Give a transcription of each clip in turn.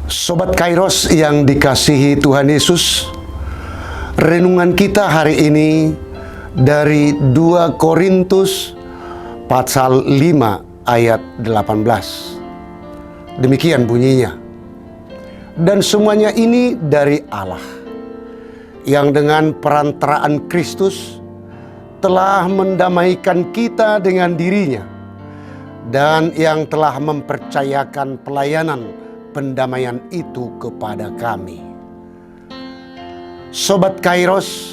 Sobat Kairos yang dikasihi Tuhan Yesus, renungan kita hari ini dari 2 Korintus pasal 5 ayat 18. Demikian bunyinya. Dan semuanya ini dari Allah, yang dengan perantaraan Kristus telah mendamaikan kita dengan dirinya, dan yang telah mempercayakan pelayanan pendamaian itu kepada kami. Sobat Kairos,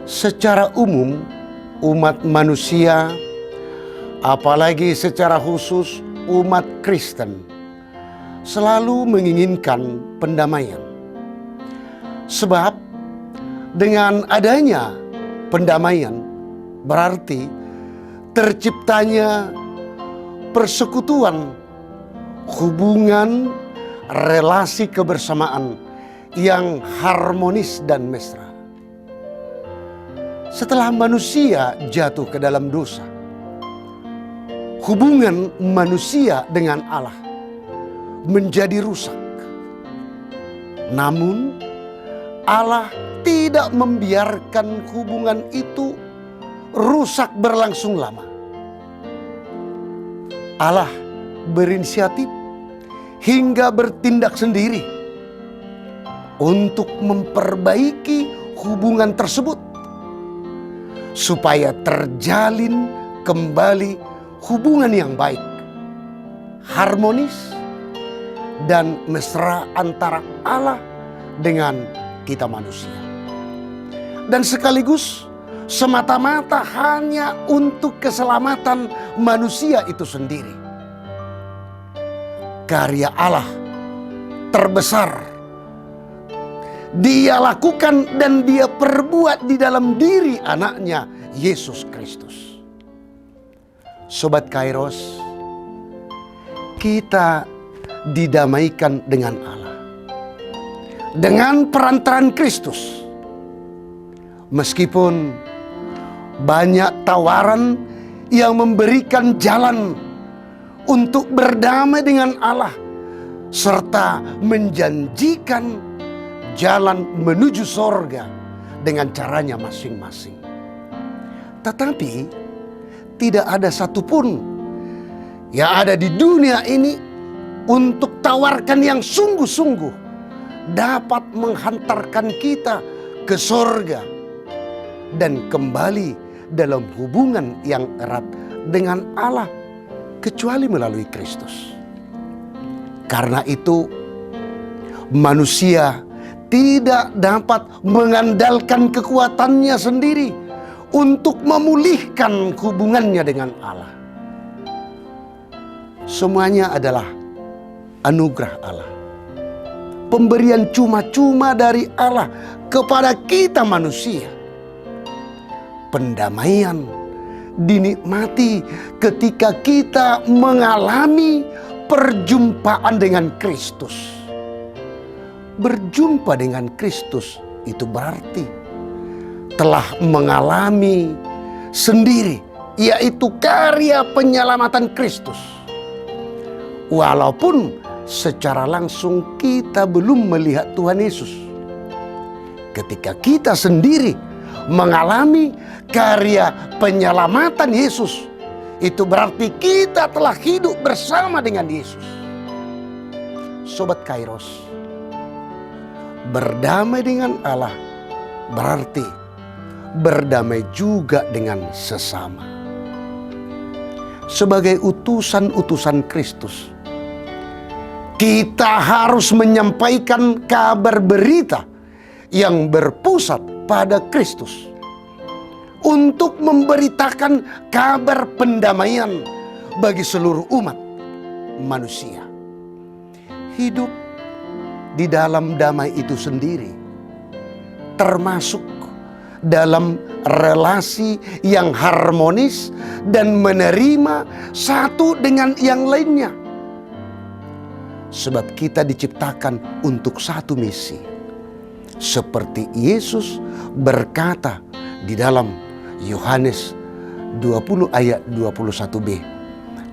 secara umum umat manusia, apalagi secara khusus umat Kristen, selalu menginginkan pendamaian. Sebab dengan adanya pendamaian berarti terciptanya persekutuan, hubungan, relasi kebersamaan yang harmonis dan mesra. Setelah manusia jatuh ke dalam dosa, hubungan manusia dengan Allah menjadi rusak. Namun Allah tidak membiarkan hubungan itu rusak berlangsung lama. Allah berinisiatif hingga bertindak sendiri untuk memperbaiki hubungan tersebut, supaya terjalin kembali hubungan yang baik, harmonis, dan mesra antara Allah dengan kita manusia. Dan sekaligus semata-mata hanya untuk keselamatan manusia itu sendiri. Karya Allah terbesar Dia lakukan dan Dia perbuat di dalam diri anaknya Yesus Kristus. Sobat Kairos, kita didamaikan dengan Allah dengan perantaraan Kristus. Meskipun banyak tawaran yang memberikan jalan untuk berdamai dengan Allah, serta menjanjikan jalan menuju sorga dengan caranya masing-masing. Tetapi tidak ada satupun yang ada di dunia ini untuk tawarkan yang sungguh-sungguh dapat menghantarkan kita ke sorga dan kembali dalam hubungan yang erat dengan Allah, kecuali melalui Kristus. Karena itu manusia tidak dapat mengandalkan kekuatannya sendiri untuk memulihkan hubungannya dengan Allah. Semuanya adalah anugerah Allah, pemberian cuma-cuma dari Allah kepada kita manusia. Pendamaian dinikmati ketika kita mengalami perjumpaan dengan Kristus. Berjumpa dengan Kristus itu berarti telah mengalami sendiri, yaitu karya penyelamatan Kristus. Walaupun secara langsung kita belum melihat Tuhan Yesus, ketika kita sendiri mengalami karya penyelamatan Yesus, itu berarti kita telah hidup bersama dengan Yesus. Sobat Kairos, berdamai dengan Allah berarti berdamai juga dengan sesama. Sebagai utusan-utusan Kristus, kita harus menyampaikan kabar berita yang berpusat pada Kristus, untuk memberitakan kabar pendamaian bagi seluruh umat manusia. Hidup di dalam damai itu sendiri, termasuk dalam relasi yang harmonis dan menerima satu dengan yang lainnya. Sebab kita diciptakan untuk satu misi, seperti Yesus berkata di dalam Yohanes 20 ayat 21b,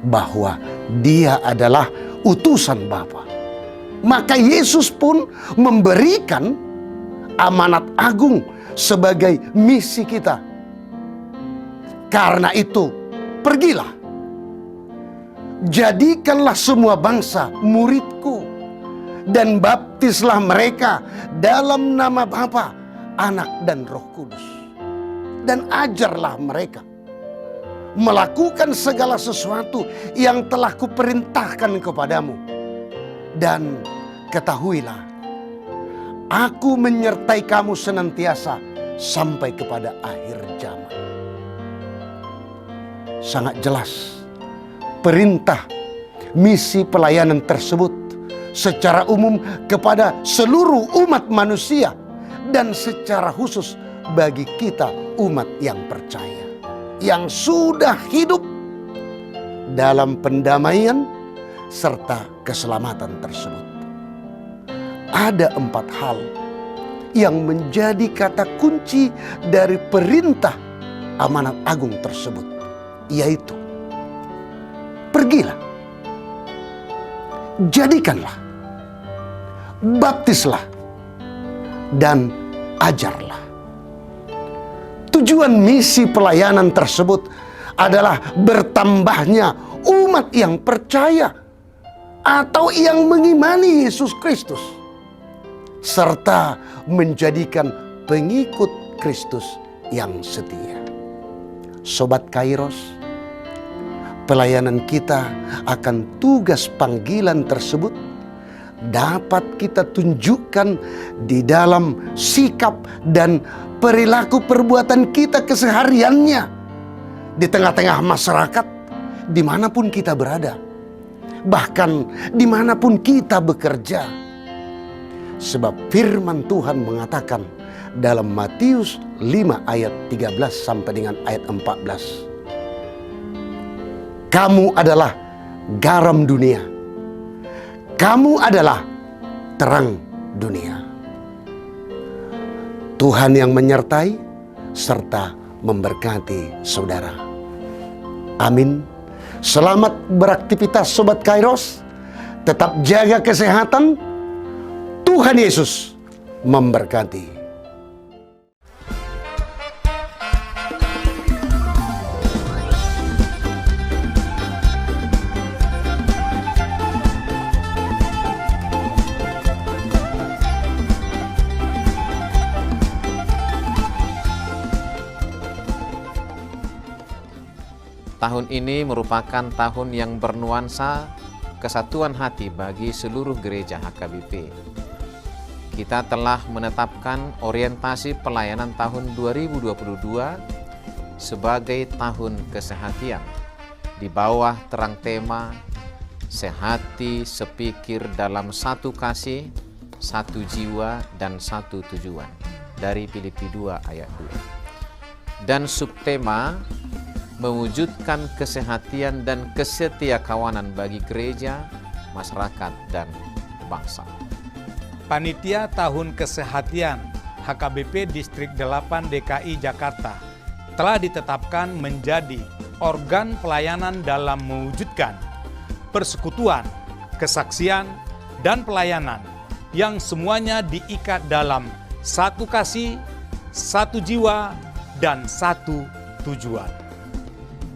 bahwa Dia adalah utusan Bapa Maka Yesus pun memberikan amanat agung sebagai misi kita. Karena itu, pergilah, jadikanlah semua bangsa muridku, dan baptislah mereka dalam nama Bapa, Anak, dan Roh Kudus. Dan ajarlah mereka melakukan segala sesuatu yang telah kuperintahkan kepadamu. Dan ketahuilah, aku menyertai kamu senantiasa sampai kepada akhir zaman. Sangat jelas perintah misi pelayanan tersebut secara umum kepada seluruh umat manusia, dan secara khusus bagi kita umat yang percaya, yang sudah hidup dalam pendamaian serta keselamatan tersebut. Ada 4 hal yang menjadi kata kunci dari perintah amanat agung tersebut, yaitu pergilah, jadikanlah, baptislah, dan ajarlah. Tujuan misi pelayanan tersebut adalah bertambahnya umat yang percaya atau yang mengimani Yesus Kristus, serta menjadikan pengikut Kristus yang setia. Sobat Kairos, pelayanan kita akan tugas panggilan tersebut dapat kita tunjukkan di dalam sikap dan perilaku perbuatan kita kesehariannya di tengah-tengah masyarakat dimanapun kita berada, bahkan dimanapun kita bekerja. Sebab firman Tuhan mengatakan dalam Matius 5 ayat 13 sampai dengan ayat 14, kamu adalah garam dunia, kamu adalah terang dunia. Tuhan yang menyertai serta memberkati saudara. Amin. Selamat beraktivitas Sobat Kairos. Tetap jaga kesehatan. Tuhan Yesus memberkati. Tahun ini merupakan tahun yang bernuansa kesatuan hati bagi seluruh gereja HKBP. Kita telah menetapkan orientasi pelayanan tahun 2022 sebagai tahun kesehatian di bawah terang tema sehati sepikir dalam satu kasih, satu jiwa, dan satu tujuan dari Filipi 2 ayat 2. Dan subtema mewujudkan kesehatian dan kesetiakawanan bagi gereja, masyarakat, dan bangsa. Panitia Tahun Kesehatian HKBP Distrik 8 DKI Jakarta telah ditetapkan menjadi organ pelayanan dalam mewujudkan persekutuan, kesaksian, dan pelayanan yang semuanya diikat dalam satu kasih, satu jiwa, dan satu tujuan.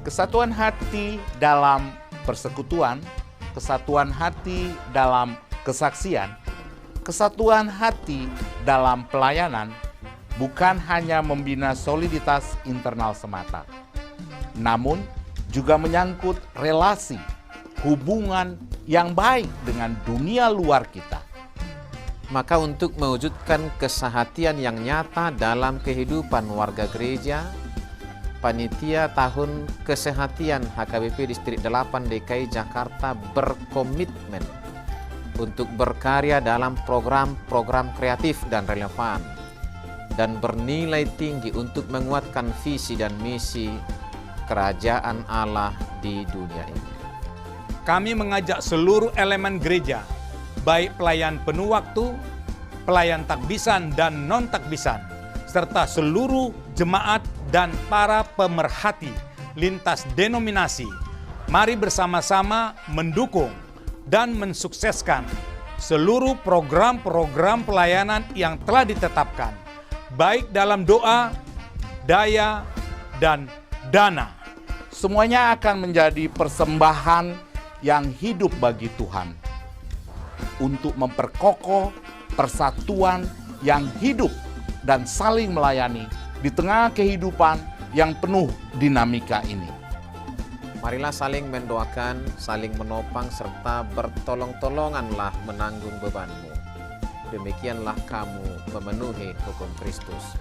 Kesatuan hati dalam persekutuan, kesatuan hati dalam kesaksian, kesatuan hati dalam pelayanan bukan hanya membina soliditas internal semata, namun juga menyangkut relasi, hubungan yang baik dengan dunia luar kita. Maka untuk mewujudkan kesehatian yang nyata dalam kehidupan warga gereja, Panitia Tahun Kesehatian HKBP Distrik 8 DKI Jakarta berkomitmen untuk berkarya dalam program-program kreatif dan relevan dan bernilai tinggi untuk menguatkan visi dan misi kerajaan Allah di dunia ini. Kami mengajak seluruh elemen gereja, baik pelayan penuh waktu, pelayan takbisan dan non-takbisan, serta seluruh jemaat dan para pemerhati lintas denominasi, mari bersama-sama mendukung dan mensukseskan seluruh program-program pelayanan yang telah ditetapkan, baik dalam doa, daya, dan dana. Semuanya akan menjadi persembahan yang hidup bagi Tuhan untuk memperkokoh persatuan yang hidup dan saling melayani di tengah kehidupan yang penuh dinamika ini. Marilah saling mendoakan, saling menopang, serta bertolong-tolonganlah menanggung bebanmu. Demikianlah kamu memenuhi hukum Kristus.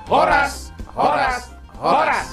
Horas, horas, horas.